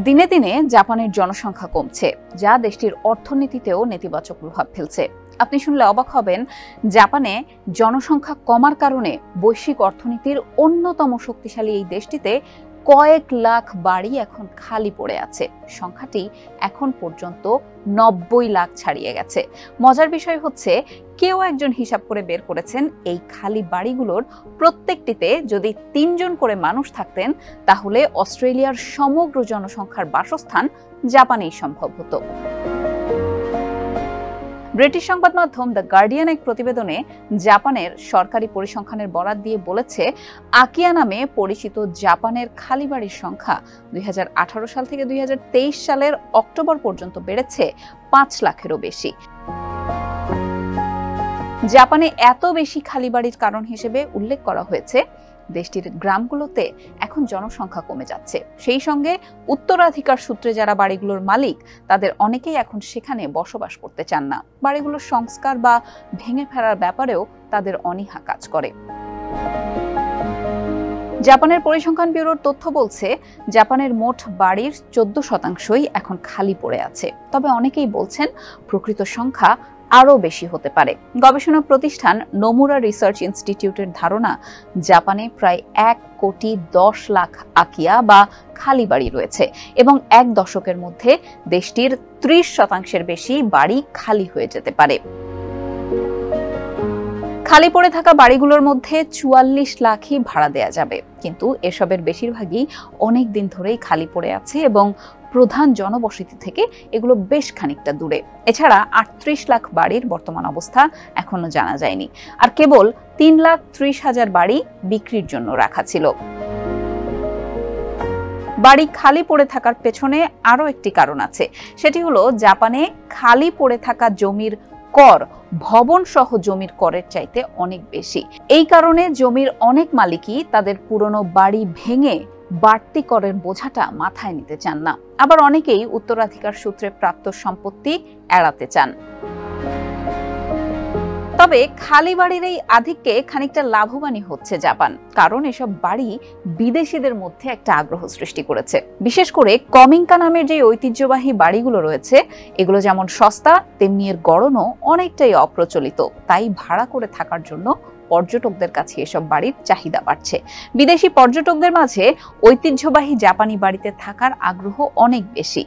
দিনে দিনে জাপানের জনসংখ্যা কমছে, যা দেশটির অর্থনীতিতেও নেতিবাচক প্রভাব ফেলছে। আপনি শুনলে অবাক হবেন, জাপানে জনসংখ্যা কমার কারণে বৈশ্বিক অর্থনীতির অন্যতম শক্তিশালী এই দেশটিতে কয়েক লাখ বাড়ি এখন খালি পড়ে আছে। সংখ্যাটি এখন পর্যন্ত 90 লাখ ছাড়িয়ে গেছে। মজার বিষয় হচ্ছে, কেউ একজন হিসাব করে বের করেছেন এই খালি বাড়িগুলোর প্রত্যেকটিতে যদি 3 জন করে মানুষ থাকতেন, তাহলে অস্ট্রেলিয়ার সমগ্র জনসংখ্যার বাসস্থান জাপানেই সম্ভব হতো। ব্রিটিশ সংবাদ মাধ্যম দ্য গার্ডিয়ান এক প্রতিবেদনে জাপানের সরকারি পরিসংখ্যানের বরাত দিয়ে বলেছে, আকিয়া নামে পরিচিত জাপানের খালি বাড়ির সংখ্যা 2018 সাল থেকে 2023 সালের অক্টোবর পর্যন্ত বেড়েছে 5 লাখেরও বেশি। জাপানে এত বেশি খালি বাড়ির কারণ হিসেবে উল্লেখ করা হয়েছে, দেশটির গ্রামগুলোতে এখন জনসংখ্যা কমে যাচ্ছে। সেই সঙ্গে উত্তরাধিকার সূত্রে যারা বাড়িগুলোর মালিক, তাদের অনেকেই এখন সেখানে বসবাস করতে চান না। বাড়িগুলোর সংস্কার বা ভেঙে ফেলার ব্যাপারেও তাদের অনীহা কাজ করে। জাপানের পরিসংখ্যান ব্যুরোর তথ্য বলছে, জাপানের মোট বাড়ির 14% এখন খালি পড়ে আছে। তবে অনেকেই বলছেন প্রকৃত সংখ্যা আরও বেশি হতে পারে। গবেষণা প্রতিষ্ঠান নোমুরা রিসার্চ ইনস্টিটিউটের ধারণা, জাপানে প্রায় 1,10,00,000 আকিয়া বা খালি বাড়ি রয়েছে এবং 1 দশকের মধ্যে দেশটির 30% বেশি বাড়ি খালি হয়ে যেতে পারে। খালি পড়ে থাকা বাড়িগুলোর মধ্যে 44 লাখই ভাড়া দেয়া যাবে, কিন্তু এসবের বেশিরভাগই অনেক দিন ধরেই খালি পড়ে আছে এবং প্রধান জনবসতি থেকে এগুলো বেশ খানিকটা দূরে। এছাড়া 38 লাখ বাড়ির বর্তমান অবস্থা এখনো জানা যায়নি, আর কেবল 3,30,000 বাড়ি বিক্রির জন্য রাখা ছিল। বাড়ি খালি পড়ে থাকার পেছনে আরও একটি কারণ আছে, সেটি হলো জাপানে খালি পড়ে থাকা জমির কর ভবন সহ জমির করের চাইতে অনেক বেশি। এই কারণে জমির অনেক মালিকই তাদের পুরনো বাড়ি ভেঙে বাড়তি করের বোঝাটা মাথায় নিতে চান না। আবার অনেকেই উত্তরাধিকার সূত্রে প্রাপ্ত সম্পত্তি এড়াতে চান। তবে খালি বাড়ির এই আধিক্যে খানিকটা লাভবানই হচ্ছে জাপান, কারণ এসব বাড়ি বিদেশিদের মধ্যে একটা আগ্রহ সৃষ্টি করেছে। বিশেষ করে কমিংকা নামের যে ঐতিহ্যবাহী বাড়িগুলো রয়েছে, এগুলো যেমন সস্তা, তেমনি এর গড়নও অনেকটাই অপ্রচলিত। তাই ভাড়া করে থাকার জন্য পর্যটকদের কাছে এসব বাড়ির চাহিদা বাড়ছে। বিদেশি পর্যটকদের মাঝে ঐতিহ্যবাহী জাপানি বাড়িতে থাকার আগ্রহ অনেক বেশি।